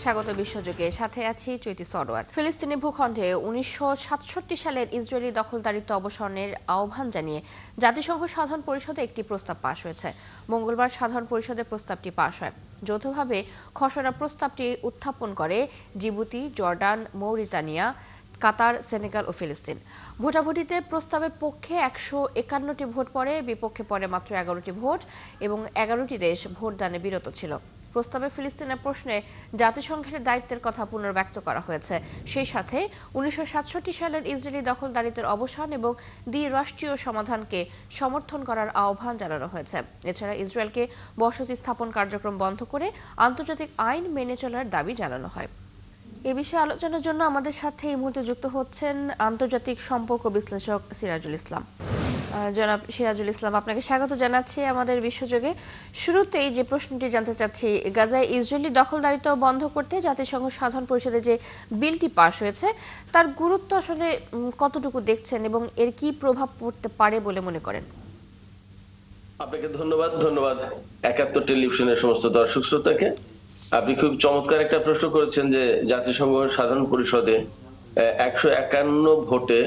স্বাগত বিশ্বযোগে, সাথে আছি চৈতি সরোয়ার। ফিলিস্তিনি ভূখণ্ডে 1967 সালের ইসরায়েলি দখলদারিত্ব অবসানের আহ্বান জানিয়ে জাতিসংঘ সাধারণ পরিষদে একটি প্রস্তাব পাশ হয়েছে। মঙ্গলবার সাধারণ পরিষদে প্রস্তাবটি পাশ হয়। যৌথভাবে খসড়া প্রস্তাবটি উত্থাপন করে জিবুতি, জর্ডান, মৌরিতানিয়া, কাতার, সেনেগাল ও ফিলিস্তিন। ভোটাভুটিতে প্রস্তাবের পক্ষে 151টি ভোট পড়ে, বিপক্ষে পড়ে মাত্র 11টি ভোট এবং 11টি দেশ ভোটদানে বিরত ছিল। প্রস্তাবে ফিলিস্তিনের প্রশ্নে জাতিসংঘের দায়িত্বের কথা পুনর্ব্যক্ত করা হয়েছে। সেই সাথে 1967 সালের ইসরায়েলি দখলদারিত্বের অবসান এবং দ্বিরাষ্ট্রীয় সমাধানকে সমর্থন করার আহ্বান জানানো হয়েছে। এছাড়া ইসরায়েলকে বসতি স্থাপন কার্যক্রম বন্ধ করে আন্তর্জাতিক আইন মেনে চলার দাবি জানানো হয়। এ বিষয়ে আলোচনার জন্য আমাদের সাথে এই মুহূর্তে যুক্ত হচ্ছেন আন্তর্জাতিক সম্পর্ক বিশ্লেষক সিরাজুল ইসলাম। জনাব সিরাজুল ইসলাম, আপনাকে স্বাগত জানাচ্ছি আমাদের বিশ্বযোগে। শুরুতেই যে প্রশ্নটি জানতে চাচ্ছি, গাজায় ইসরায়েলি দখলদারিত্ব বন্ধ করতে জাতিসংঘ সাধারণ পরিষদে যে বিলটি পাশ হয়েছে তার গুরুত্ব আসলে কতটুকু দেখছেন এবং এর কি প্রভাব পড়তে পারে বলে মনে করেন? আপনাকে ধন্যবাদ 71 টেলিভিশনের সমস্ত দর্শক শ্রোতাকে। আপনি খুব চমৎকার একটা প্রশ্ন করেছেন যে জাতিসংঘ সাধারণ পরিষদে 151 ভোটে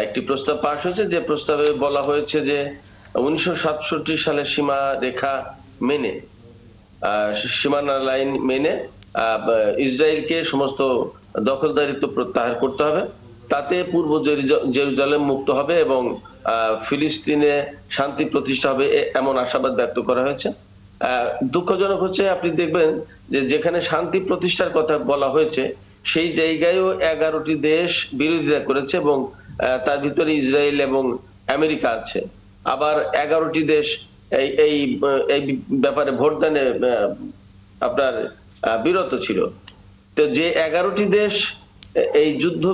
একটি প্রস্তাব পাশ হয়েছে, যে প্রস্তাবে বলা হয়েছে যে 1967 সালের সীমা রেখা মেনে, সীমানা লাইন মেনে ইসরায়েলকে সমস্ত দখলদারিত্ব প্রত্যাহার করতে হবে। তাতে পূর্ব জেরুজালেম মুক্ত হবে এবং ফিলিস্তিনে শান্তি প্রতিষ্ঠা হবে, এমন আশাবাদ ব্যক্ত করা হয়েছে। দুঃখজনক হচ্ছে, আপনি দেখবেন যে যেখানে শান্তি প্রতিষ্ঠার কথা বলা হয়েছে সেই জায়গায়ও 11টি দেশ বিরোধিতা করেছে এবং তার ভিতরে ইসরায়েল এবং আমেরিকা আছে। আবার 11টি দেশ এই ব্যাপারে ভোটদানে আপনার বিরত ছিল। তো যে 11টি দেশ এই যুদ্ধ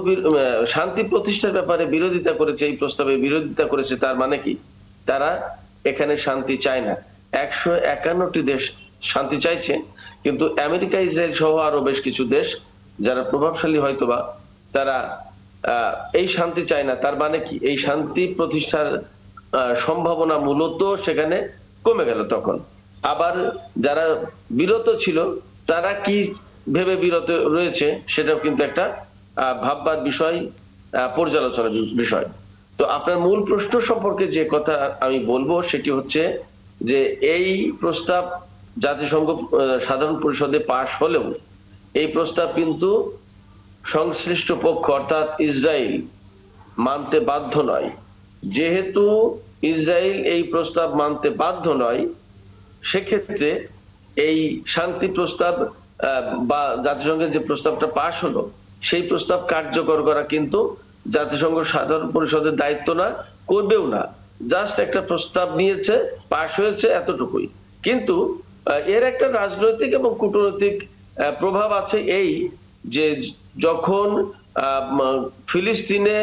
শান্তি প্রতিষ্ঠার ব্যাপারে বিরোধিতা করেছে, এই প্রস্তাবে বিরোধিতা করেছে, তার মানে কি তারা এখানে শান্তি চায় না। 151টি দেশ শান্তি চাইছে, কিন্তু আমেরিকা, ইসরায়েল সহ আরো বেশ কিছু দেশ যারা প্রভাবশালী হয়তোবা তারা এই শান্তি চায় না। তার মানে কি এই শান্তি প্রতিষ্ঠার সম্ভাবনা মূলত সেখানে কমে গেল তখন। আবার যারা বিরত ছিল তারা কি ভেবে বিরত রয়েছে সেটাও কিন্তু একটা ভাববার বিষয়, পর্যালোচনার বিষয়। তো আপনার মূল প্রশ্ন সম্পর্কে যে কথা আমি বলবো সেটি হচ্ছে যে এই প্রস্তাব জাতিসংঘ সাধারণ পরিষদে পাশ হলেও এই প্রস্তাব কিন্তু সংশ্লিষ্ট পক্ষ অর্থাৎ ইসরায়েল মানতে বাধ্য নয়। যেহেতু ইসরায়েল এই প্রস্তাব মানতে বাধ্য নয়, সেক্ষেত্রে এই শান্তি প্রস্তাব বা জাতিসংঘের যে প্রস্তাবটা পাশ হলো সেই প্রস্তাব কার্যকর করা কিন্তু জাতিসংঘ সাধারণ পরিষদের দায়িত্ব না, করবেও না। জাস্ট একটা প্রস্তাব নিয়েছে, পাশ হয়েছে, এতটুকুই। কিন্তু এর একটা রাজনৈতিক এবং কূটনৈতিক প্রভাব আছে, এই যে যখন ফিলিস্তিনে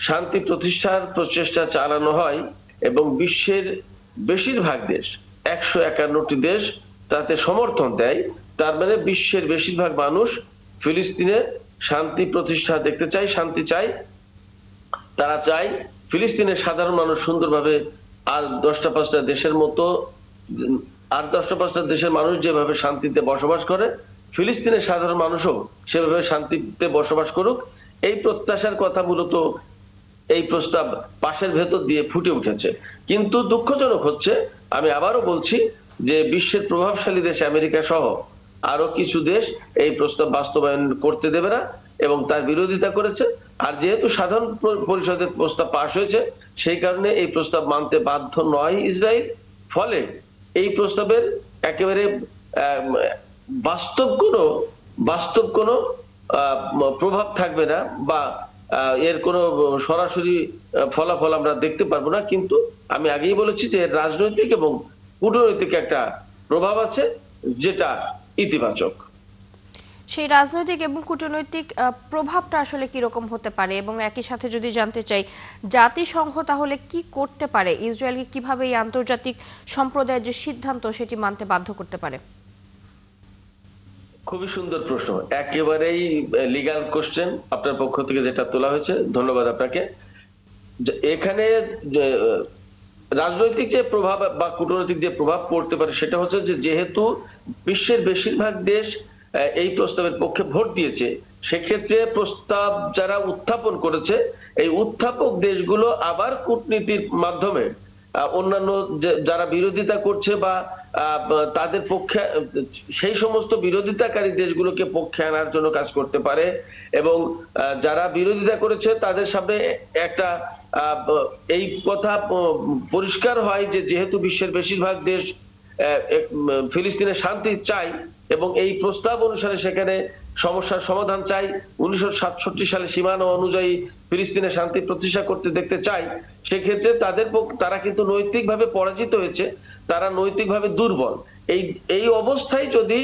শান্তি প্রতিষ্ঠার প্রচেষ্টা চালানো হয় এবং বিশ্বের বেশিরভাগ দেশ, 151টি দেশ তাতে সমর্থন দেয়, তার মানে বিশ্বের বেশিরভাগ মানুষ ফিলিস্তিনে শান্তি প্রতিষ্ঠা দেখতে চায়, শান্তি চায়। তারা চায় ফিলিস্তিনের সাধারণ মানুষ সুন্দরভাবে আর 10টা-5টা দেশের মতো, আর 10টা-5টা দেশের মানুষ যেভাবে শান্তিতে বসবাস করে, ফিলিস্তিনের সাধারণ মানুষও সেভাবে শান্তিতে বসবাস করুক। এই প্রত্যাশার কথা মূলত এই প্রস্তাব পাশের ভেতর দিয়ে ফুটে উঠেছে। কিন্তু দুঃখজনক হচ্ছে, আমি আবারও বলছি, যে বিশ্বের প্রভাবশালী দেশ আমেরিকা সহ আরো কিছু দেশ এই প্রস্তাব বাস্তবায়ন করতে দেবে না এবং তার বিরোধিতা করেছে। আর যেহেতু সাধারণ পরিষদের প্রস্তাব পাশ হয়েছে, সেই কারণে এই প্রস্তাব মানতে বাধ্য নয় ইসরায়েল। ফলে এই প্রস্তাবের একেবারে বাস্তব কোনো প্রভাব থাকবে না বা এর কোনো সরাসরি ফলাফল আমরা দেখতে পারবো না। কিন্তু আমি আগেই বলেছি যে রাজনৈতিক এবং কূটনৈতিক একটা প্রভাব আছে, যেটা ইতিবাচক। সেই রাজনৈতিক এবং কূটনৈতিক প্রভাবটা আসলে কিরকম হতে পারে, এবং একই সাথে যদি জানতে চাই জাতিসংঘ তাহলে কি করতে পারে, ইসরায়েলকে কিভাবে এই আন্তর্জাতিক সম্প্রদায়ের যে সিদ্ধান্ত সেটি মানতে বাধ্য করতে পারে? খুবই সুন্দর প্রশ্ন, একেবারেই লিগ্যাল কোশ্চেন আপনার পক্ষ থেকে যেটা তোলা হয়েছে, ধন্যবাদ আপনাকে। এখানে রাজনৈতিক যে প্রভাব বা কূটনৈতিক যে প্রভাব পড়তে পারে সেটা হচ্ছে যে যেহেতু বিশ্বের বেশিরভাগ দেশ এই প্রস্তাবের পক্ষে ভোট দিয়েছে, সেক্ষেত্রে প্রস্তাব যারা উত্থাপন করেছে এই উত্থাপক দেশগুলো আবার কূটনীতির মাধ্যমে অন্যান্য যারা বিরোধিতা করছে বা তাদের পক্ষে সেই সমস্ত বিরোধিতাকারী দেশগুলোকে পক্ষে আনার জন্য কাজ করতে পারে, এবং যারা বিরোধিতা করেছে তাদের সামনে একটা এই কথা পরিষ্কার হয় যে যেহেতু বিশ্বের বেশিরভাগ দেশ ফিলিস্তিনের শান্তি চাই এবং এই প্রস্তাব অনুসারে সেখানে সমস্যার সমাধান চাই, 1967 সালে সীমানা অনুযায়ী ফিলিস্তিনের শান্তি প্রতিষ্ঠা করতে দেখতে চাই, সেক্ষেত্রে তারা কিন্তু নৈতিকভাবে পরাজিত হয়েছে, তারা নৈতিকভাবে দুর্বল। এই অবস্থায় যদি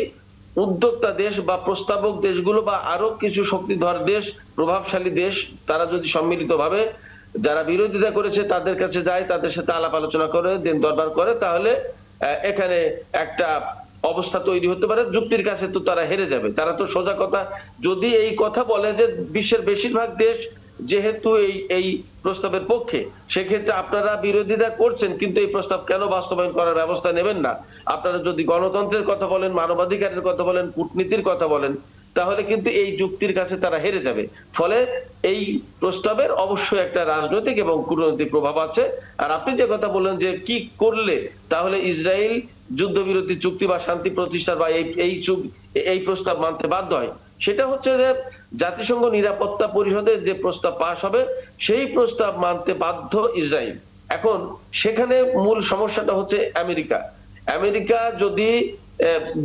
উদ্যোক্তা দেশ বা প্রস্তাবক দেশগুলো বা আরো কিছু শক্তিধর দেশ, প্রভাবশালী দেশ, তারা যদি সম্মিলিতভাবে যারা বিরোধিতা করেছে তাদের কাছে যায়, তাদের সাথে আলাপ আলোচনা করে, দিন দরবার করে, তাহলে এখানে একটা অবস্থা তৈরি হতে পারে। যুক্তির কাছে তো তারা হেরে যাবে, তারা তো সোজা কথা যদি এই কথা বলে যে বিশ্বের বেশিরভাগ দেশ যেহেতু এই প্রস্তাবের পক্ষে, সেক্ষেত্রে আপনারা বিরোধিতা করছেন কিন্তু এই প্রস্তাব কেন বাস্তবায়ন করার ব্যবস্থা নেবেন না? আপনারা যদি গণতন্ত্রের কথা বলেন, মানবাধিকারের কথা বলেন, কূটনীতির কথা বলেন, তাহলে কিন্তু এই যুক্তির কাছে তারা হেরে যাবে। ফলে এই প্রস্তাবের অবশ্যই একটা রাজনৈতিক এবং কূটনৈতিক প্রভাব আছে। আর আপনি যে কথা বললেন যে কি করলে তাহলে ইসরায়েল যুদ্ধবিরতি চুক্তি বা শান্তি প্রতিষ্ঠার বা এই প্রস্তাব মানতে বাধ্য হয়, সেটা হচ্ছে যে জাতিসংঘ নিরাপত্তা পরিষদের যে প্রস্তাব পাশ হবে সেই প্রস্তাব মানতে বাধ্য ইসরায়েল। এখন সেখানে মূল সমস্যাটা হচ্ছে আমেরিকা যদি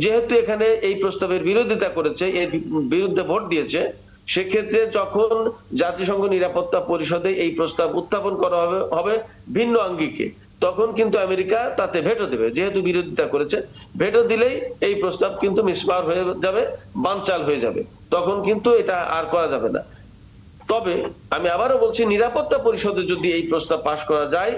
যেহেতু এখানে এই প্রস্তাবের বিরোধিতা করেছে, এর বিরুদ্ধে ভোট দিয়েছে, সেক্ষেত্রে যখন জাতিসংঘ নিরাপত্তা পরিষদে এই প্রস্তাব উত্থাপন করা হবে ভিন্ন আঙ্গিকে, তখন কিন্তু আমেরিকা তাতে ভেটো দেবে। যেহেতু বিরোধিতা করেছে, ভেটো দিলেই এই প্রস্তাব কিন্তু মিসফায়ার হয়ে যাবে, বানচাল হয়ে যাবে, তখন কিন্তু এটা আর করা যাবে না। তবে আমি আবারও বলছি, নিরাপত্তা পরিষদে যদি এই প্রস্তাব পাশ করা যায়,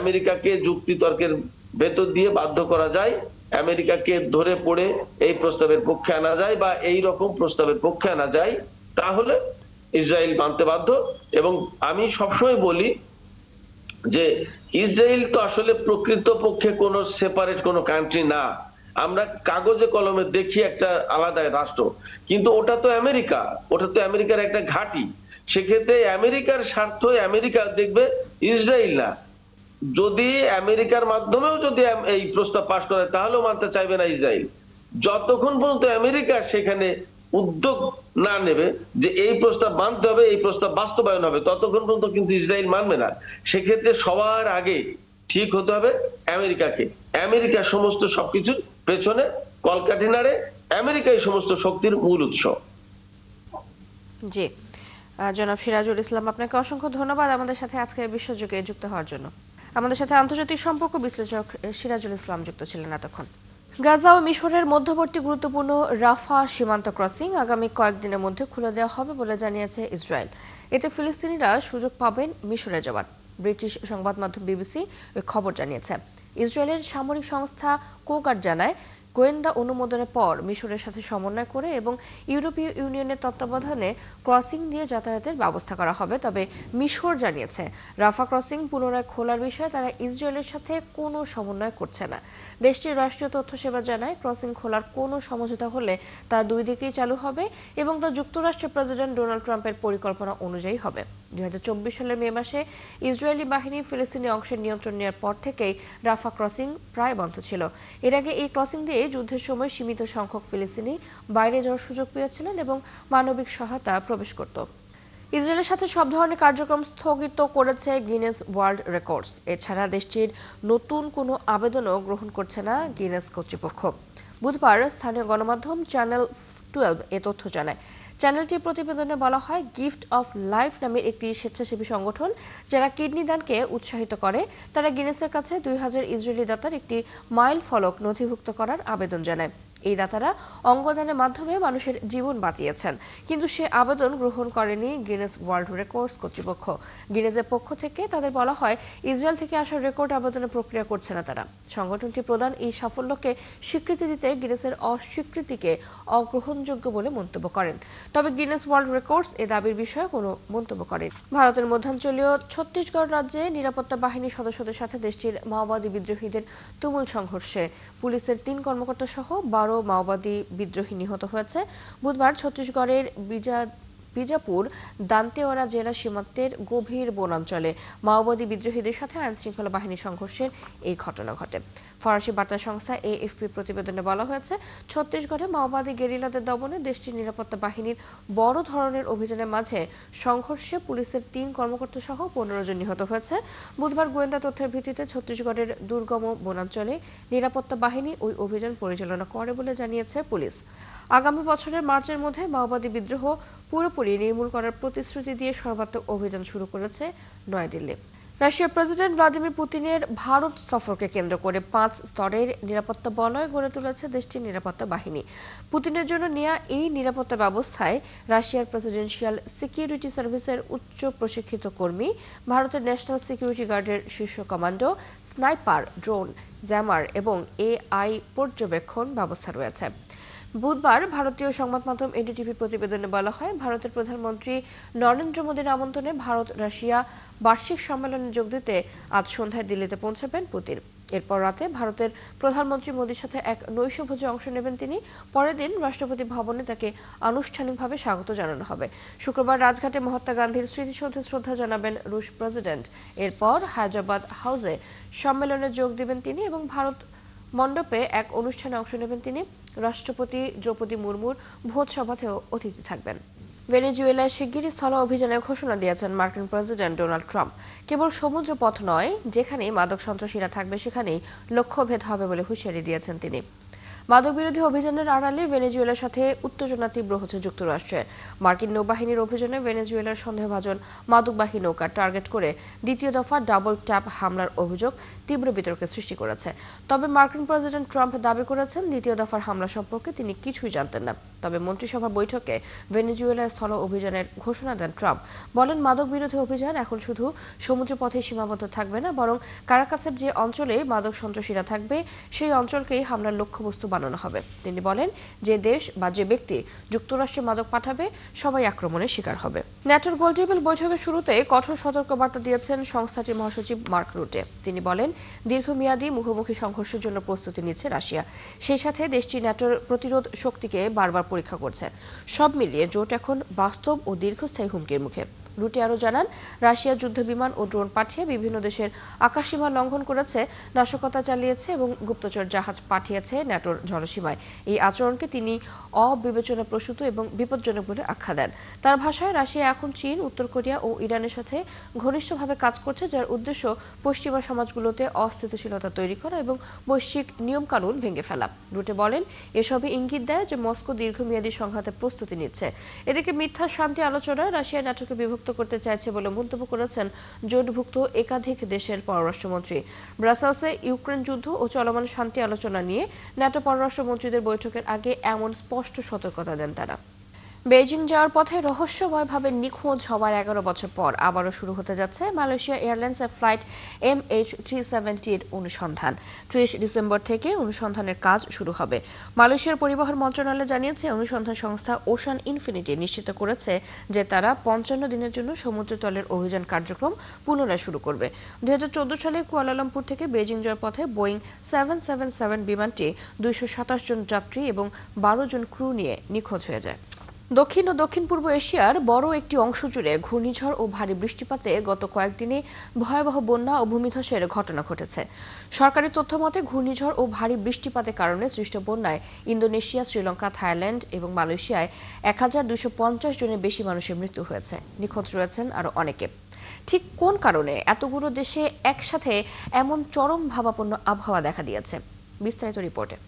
আমেরিকাকে যুক্তিতর্কের ভেতর দিয়ে বাধ্য করা যায়, আমেরিকাকে ধরে পড়ে এই প্রস্তাবের পক্ষে আনা যায় বা এই রকম প্রস্তাবের পক্ষে আনা যায়, তাহলে ইসরায়েল মানতে বাধ্য। এবং আমি সবসময় বলি যে ইসরায়েল তো আসলে প্রকৃতপক্ষে কোনো সেপারেট কোনো কান্ট্রি না। আমরা কাগজে কলমে দেখি একটা আলাদা রাষ্ট্র, কিন্তু ওটা তো আমেরিকার একটা ঘাঁটি। সেক্ষেত্রে আমেরিকার স্বার্থ আমেরিকা দেখবে, ইসরায়েল না। যদি আমেরিকার মাধ্যমেও যদি এই প্রস্তাব পাশ করে তাহলেও মানতে চাইবে না ইসরায়েল। যতক্ষণ পর্যন্ত আমেরিকা সেখানে উদ্যোগ না নেবে যে এই প্রস্তাব মানতে হবে, এই প্রস্তাব বাস্তবায়ন হবে, ততক্ষণ পর্যন্ত কিন্তু ইসরায়েল মানবে না। সেক্ষেত্রে সবার আগে ঠিক হতে হবে আমেরিকা সমস্ত সবকিছুর পেছনে কলকাঠি নাড়ে, আমেরিকাই সমস্ত শক্তির মূল উৎস। জি, জনাব সিরাজুল ইসলাম, আপনাকে অসংখ্য ধন্যবাদ আমাদের সাথে আজকে বিশ্বযোগে যুক্ত হওয়ার জন্য। আমাদের সাথে আন্তর্জাতিক সম্পর্ক বিশ্লেষক সিরাজুল ইসলাম যুক্ত ছিলেন এতক্ষণ। গাজা ও মিশরের মধ্যবর্তী গুরুত্বপূর্ণ রাফা সীমান্ত ক্রসিং আগামী কয়েকদিনের মধ্যে খুলে দেওয়া হবে বলে জানিয়েছে ইসরায়েল। এতে ফিলিস্তিনিরা সুযোগ পাবেন মিশরে যাওয়ার। ব্রিটিশ সংবাদ মাধ্যম বিবিসি ওই খবর জানিয়েছে। ইসরায়েলের সামরিক সংস্থা কোগার জানায়, গোয়েন্দা অনুমোদনের পর মিশরের সাথে সমন্বয় করে এবং ইউরোপীয় ইউনিয়নের তত্ত্বাবধানে ক্রসিং দিয়ে যাতায়াতের ব্যবস্থা করা হবে। তবে মিশর জানিয়েছে, রাফা ক্রসিং পুনরায় খোলার বিষয়ে তারা ইসরায়েলের সাথে কোনো সমন্বয় করছে না। দেশটির রাষ্ট্রীয় তথ্য সেবা জানায়, ক্রসিং খোলার কোনো সমঝোতা হলে তা দুই দিকেই চালু হবে এবং তা যুক্তরাষ্ট্রের প্রেসিডেন্ট ডোনাল্ড ট্রাম্পের পরিকল্পনা অনুযায়ী হবে। 2024 সালের মে মাসে ইসরায়েলি বাহিনী ফিলিস্তিনি অংশের নিয়ন্ত্রণ নেওয়ার পর থেকেই রাফা ক্রসিং প্রায় বন্ধ ছিল। এর আগে এই ক্রসিং দিয়ে যুদ্ধের সময় সীমিত সংখ্যক ফিলিস্তিনি বাইরে যাওয়ার সুযোগ পেয়েছিলেন এবং মানবিক সহায়তা প্রবেশ করত। ইসরায়েলের সাথে সব ধরনের কার্যক্রম স্থগিত করেছে গিনেস ওয়ার্ল্ড রেকর্ডস। এছাড়া দেশটির নতুন কোনো আবেদনও গ্রহণ করছে না গিনেস কর্তৃপক্ষ। বুধবার স্থানীয় গণমাধ্যম চ্যানেল 12 এ তথ্য জানায়। চ্যানেলটির প্রতিবেদনে বলা হয়, গিফট অফ লাইফ নামের একটি স্বেচ্ছাসেবী সংগঠন যারা কিডনি দানকে উৎসাহিত করে, তারা গিনেসের কাছে 2000 ইসরায়েলি দাতার একটি মাইল ফলক নথিভুক্ত করার আবেদন জানায়। এই দাতারা অঙ্গদানের মাধ্যমে মানুষের জীবন বাঁচিয়েছেন, কিন্তু সে আবেদন গ্রহণ করেনি গিনেস ওয়ার্ল্ড রেকর্ডস কর্তৃপক্ষ। গিনেসের পক্ষ থেকে তাদের বলা হয়, ইসরায়েল থেকে আসা রেকর্ড আবেদনের প্রক্রিয়া করছে না তারা। সংগঠনটি প্রদান এই সাফল্যকে স্বীকৃতি দিতে গিনেসের অস্বীকৃতিকে অগ্রহণযোগ্য বলে মন্তব্য করেন। তবে গিনেস ওয়ার্ল্ড রেকর্ডস এ দাবির বিষয়ে কোনো মন্তব্য করেন। ভারতের মধ্যাঞ্চলীয় ছত্তিশগড় রাজ্যে নিরাপত্তা বাহিনীর সদস্যদের সাথে দেশটির মাওবাদী বিদ্রোহীদের তুমুল সংঘর্ষে পুলিশের 3 কর্মকর্তা সহ 12 মাওবাদী বিদ্রোহী নিহত হয়েছে। বুধবার ছত্তিশগড়ের বিজাপুর দান্তেওয়াড়া জেলা সীমান্তের গভীর বনাঞ্চলে মাওবাদী বিদ্রোহীদের সাথে আইনশৃঙ্খলা বাহিনীর সংঘর্ষের এই ঘটনা ঘটে। ফরাসি বার্তা সংস্থা এএফপি প্রতিবেদনে বলা হয়েছে, ছত্তিশগড়ে মাওবাদী গেরিলাদের দমনে দেশটির নিরাপত্তা বাহিনীর বড় ধরনের অভিযানের মাঝে সংঘর্ষে পুলিশের ৩ কর্মকর্তা সহ ১৫ জন নিহত হয়েছে। বুধবার গোয়েন্দা তথ্যের ভিত্তিতে ছত্তিশগড়ের দুর্গম বনাঞ্চলে নিরাপত্তা বাহিনী ওই অভিযান পরিচালনা করে বলে জানিয়েছে পুলিশ। আগামী বছরের মার্চের মধ্যে মাওবাদী বিদ্রোহ পুরোপুরি নির্মূল করার প্রতিশ্রুতি দিয়ে সর্বাত্মক অভিযান শুরু করেছে নয়াদিল্লি। রাশিয়ার প্রেসিডেন্ট ভ্লাদিমির পুতিনের ভারত সফরকে কেন্দ্র করে ৫ স্তরের নিরাপত্তা বলয় গড়ে তুলেছে দেশটির নিরাপত্তা বাহিনী। পুতিনের জন্য নেওয়া এই নিরাপত্তা ব্যবস্থায় রাশিয়ার প্রেসিডেন্সিয়াল সিকিউরিটি সার্ভিসের উচ্চ প্রশিক্ষিত কর্মী, ভারতের ন্যাশনাল সিকিউরিটি গার্ডের শীর্ষ কমান্ডো, স্নাইপার, ড্রোন, জ্যামার এবং এআই পর্যবেক্ষণ ব্যবস্থা রয়েছে। বুধবার ভারতীয় সংবাদ মাধ্যম এনডিটিভির প্রতিবেদনে বলা হয়, ভারতের প্রধানমন্ত্রী নরেন্দ্র মোদীর আমন্ত্রণে ভারত রাশিয়া বার্ষিক সম্মেলনে যোগ দিতে আজ সন্ধ্যায় দিল্লিতে পৌঁছাবেন পুতিন। এরপর রাতে ভারতের প্রধানমন্ত্রী মোদীর সাথে এক নৈশভোজে অংশ নেবেন তিনি। পরের দিন রাষ্ট্রপতি ভবনে তাকে আনুষ্ঠানিকভাবে স্বাগত জানানো হবে। শুক্রবার রাজঘাটে মহাত্মা গান্ধীর স্মৃতিসৌধে শ্রদ্ধা জানাবেন রুশ প্রেসিডেন্ট। এরপর হায়দ্রাবাদ হাউসে সম্মেলনে যোগ দিবেন তিনি এবং ভারত মণ্ডপে এক অনুষ্ঠানে অংশ নেবেন তিনি। রাষ্ট্রপতি দ্রৌপদী মুর্মুর ভোজ সভাতেও অতিথি থাকবেন। ভেনেজুয়েলায় শিগগিরই স্থল অভিযানের ঘোষণা দিয়েছেন মার্কিন প্রেসিডেন্ট ডোনাল্ড ট্রাম্প। কেবল সমুদ্রপথ নয়, যেখানেই মাদক সন্ত্রাসীরা থাকবে সেখানেই লক্ষ্যভেদ হবে বলে হুঁশিয়ারি দিয়েছেন তিনি। মাদক বিরোধী অভিযানের আড়ালে ভেনেজুয়েলার সাথে উত্তেজনা তীব্র হচ্ছে যুক্তরাষ্ট্রের। মার্কিন নৌবাহিনীর অভিযানে ভেনেজুয়েলার সন্দেহভাজন মাদকবাহী নৌকা টার্গেট করে দ্বিতীয় দফা ডাবল ট্যাপ হামলার অভিযোগ তীব্র বিতর্কের সৃষ্টি করেছে। তবে মার্কিন প্রেসিডেন্ট ট্রাম্প দাবি করেছেন, দ্বিতীয় দফার হামলা সম্পর্কে তিনি কিছুই জানতেন না। তবে মন্ত্রিসভার বৈঠকে ভেনেজুয়েলায় স্থল অভিযানের ঘোষণা দেন ট্রাম্প। বলেন, মাদক বিরোধী অভিযান এখন শুধু সমুদ্রপথে সীমাবদ্ধ থাকবে না, বরং কারাকাসের যে অঞ্চলে মাদক সন্ত্রাসীরা থাকবে সেই অঞ্চলকেই হামলার লক্ষ্যবস্তু বানানো হবে। তিনি বলেন, যে দেশ বা যে ব্যক্তি যুক্তরাষ্ট্রে মাদক পাঠাবে সবাই আক্রমণের শিকার হবে। ন্যাটোর গোলটেবিল বৈঠকের শুরুতে কঠোর সতর্কবার্তা দিয়েছেন সংস্থাটির মহাসচিব মার্ক রুটে। তিনি বলেন, দীর্ঘমেয়াদী মুখোমুখি সংঘর্ষের জন্য প্রস্তুতি নিচ্ছে রাশিয়া। সেই সাথে দেশটি ন্যাটোর প্রতিরোধ শক্তিকে বারবার পরীক্ষা করছে। সব মিলিয়ে জোট এখন বাস্তব ও দীর্ঘস্থায়ী হুমকির মুখে। রুটে আরও জানান, রাশিয়া যুদ্ধবিমান ও ড্রোন পাঠিয়ে বিভিন্ন দেশের আকাশসীমা লঙ্ঘন করেছে, নাশকতা চালিয়েছে এবং গুপ্তচর জাহাজ পাঠিয়েছে ন্যাটোর জলসীমায়। এই আচরণকে তিনি অবিবেচনাপ্রসূত এবং বিপজ্জনক বলে আখ্যা দেন। তার ভাষায়, রাশিয়া এখন চীন, উত্তর কোরিয়া ও ইরানের সাথে ঘনিষ্ঠভাবে কাজ করছে, যার উদ্দেশ্য পশ্চিমা সমাজগুলোতে অস্থিতিশীলতা তৈরি করা এবং বৈশ্বিক নিয়মকানুন ভেঙে ফেলা। রুটে বলেন, এসবই ইঙ্গিত দেয় যে মস্কো দীর্ঘমেয়াদী সংঘাতের প্রস্তুতি নিচ্ছে। এদিকে মিথ্যা শান্তি আলোচনায় রাশিয়া ন্যাটোকে বিভক্ত করতে চাইছে বলে মন্তব্য করেছেন জোটভুক্ত একাধিক দেশের পররাষ্ট্রমন্ত্রী। ব্রাসেলসে ইউক্রেন যুদ্ধ ও চলমান শান্তি আলোচনা নিয়ে ন্যাটো পররাষ্ট্রমন্ত্রীদের বৈঠকের আগে এমন স্পষ্ট সতর্কতা দেন তারা। বেইজিং যাওয়ার পথে রহস্যময়ভাবে নিখোঁজ হওয়ার ১১ বছর পর আবারও শুরু হতে যাচ্ছে মালয়েশিয়া এয়ারলাইন্সের ফ্লাইট MH370-র অনুসন্ধান। ৩০ ডিসেম্বর থেকে অনুসন্ধানের কাজ শুরু হবে। মালয়েশিয়ার পরিবহন মন্ত্রণালয় জানিয়েছে, অনুসন্ধান সংস্থা ওশান ইনফিনিটি নিশ্চিত করেছে যে তারা ৫৫ দিনের জন্য সমুদ্রতলের অভিযান কার্যক্রম পুনরায় শুরু করবে। ২০১৪ সালে কুয়ালালামপুর থেকে বেইজিং যাওয়ার পথে বোয়িং 777 বিমানটি ২২৭ জন যাত্রী এবং ১২ জন ক্রু নিয়ে নিখোঁজ হয়ে যায়। দক্ষিণ ও দক্ষিণ পূর্ব এশিয়ার বড় একটি অংশ জুড়ে ঘূর্ণিঝড় ও ভারী বৃষ্টিপাতে গত কয়েকদিনে ভয়াবহ বন্যা ও ভূমিধসের ঘটনা ঘটেছে। সরকারি তথ্য মতে, ঘূর্ণিঝড় ও ভারী বৃষ্টিপাতের কারণে সৃষ্ট বন্যায় ইন্দোনেশিয়া, শ্রীলঙ্কা, থাইল্যান্ড এবং মালয়েশিয়ায় ১,২৫০ জনের বেশি মানুষের মৃত্যু হয়েছে। নিখোঁজ রয়েছেন আরও অনেকে। ঠিক কোন কারণে এতগুলো দেশে একসাথে এমন চরম ভাবাপন্ন আবহাওয়া দেখা দিয়েছে? বিস্তারিত রিপোর্টে।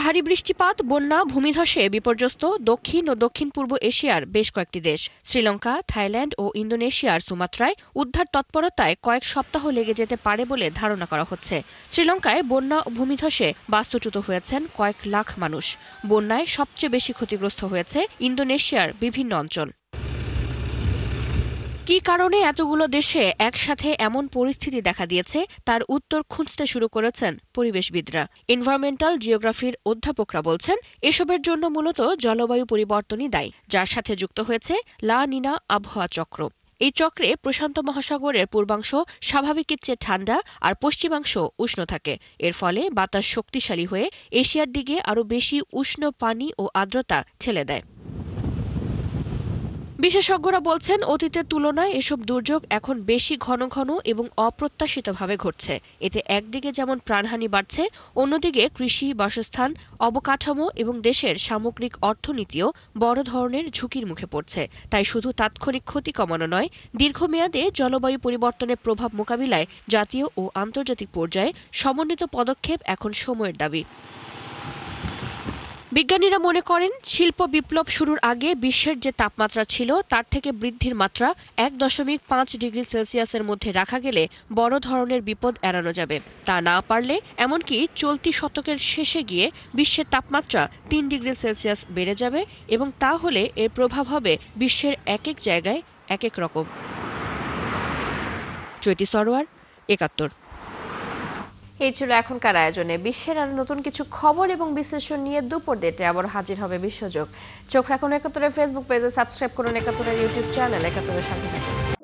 ভারী বৃষ্টিপাত, বন্যা, ভূমিধসে বিপর্যস্ত দক্ষিণ ও দক্ষিণ পূর্ব এশিয়ার বেশ কয়েকটি দেশ। শ্রীলঙ্কা, থাইল্যান্ড ও ইন্দোনেশিয়ার সুমাত্রায় উদ্ধার তৎপরতায় কয়েক সপ্তাহ লেগে যেতে পারে বলে ধারণা করা হচ্ছে। শ্রীলঙ্কায় বন্যা ও ভূমিধসে বাস্তুচ্যুত হয়েছেন কয়েক লাখ মানুষ। বন্যায় সবচেয়ে বেশি ক্ষতিগ্রস্ত হয়েছে ইন্দোনেশিয়ার বিভিন্ন অঞ্চল। কী কারণে এতগুলো দেশে একসাথে এমন পরিস্থিতি দেখা দিয়েছে তার উত্তর খুঁজতে শুরু করেছেন পরিবেশবিদরা। এনভায়রনমেন্টাল জিওগ্রাফির অধ্যাপকরা বলছেন, এসবের জন্য মূলত জলবায়ু পরিবর্তনই দায়ী, যার সাথে যুক্ত হয়েছে লা নিনা আবহাওয়া চক্র। এই চক্রে প্রশান্ত মহাসাগরের পূর্বাংশ স্বাভাবিকের চেয়ে ঠান্ডা আর পশ্চিমাংশ উষ্ণ থাকে। এর ফলে বাতাস শক্তিশালী হয়ে এশিয়ার দিকে আরও বেশি উষ্ণ পানি ও আর্দ্রতা ঠেলে দেয়। বিশেষজ্ঞরা বলছেন, অতীতের তুলনায় এসব দুর্যোগ এখন বেশি ঘন ঘন এবং অপ্রত্যাশিতভাবে ঘটছে। এতে একদিকে যেমন প্রাণহানি বাড়ছে, অন্যদিকে কৃষি, বাসস্থান, অবকাঠামো এবং দেশের সামগ্রিক অর্থনীতিও বড় ধরনের ঝুঁকির মুখে পড়ছে। তাই শুধু তাৎক্ষণিক ক্ষতি কমানো নয়, দীর্ঘমেয়াদে জলবায়ু পরিবর্তনের প্রভাব মোকাবিলায় জাতীয় ও আন্তর্জাতিক পর্যায়ে সমন্বিত পদক্ষেপ এখন সময়ের দাবি। বিজ্ঞানীরা মনে করেন, শিল্প বিপ্লব শুরুর আগে বিশ্বের যে তাপমাত্রা ছিল তার থেকে বৃদ্ধির মাত্রা ১.৫ ডিগ্রি সেলসিয়াসের মধ্যে রাখা গেলে বড় ধরনের বিপদ এড়ানো যাবে। তা না পারলে এমনকি চলতি শতকের শেষে গিয়ে বিশ্বের তাপমাত্রা ৩ ডিগ্রি সেলসিয়াস বেড়ে যাবে এবং তা হলে এর প্রভাব হবে বিশ্বের এক এক জায়গায় এক এক রকম। চৈতি সরোয়ার, ৭১। এই ছিল এখনকার আয়োজনে। বিশ্বের আর নতুন কিছু খবর এবং বিশ্লেষণ নিয়ে দুপুর ডেটে আবার হাজির হবে বিশ্বযোগ। চোখ রাখুন ৭১-এর ফেসবুক পেজে, সাবস্ক্রাইব করুন ৭১-এর ইউটিউব চ্যানেল। ৭১-এর সাথে থাকুন।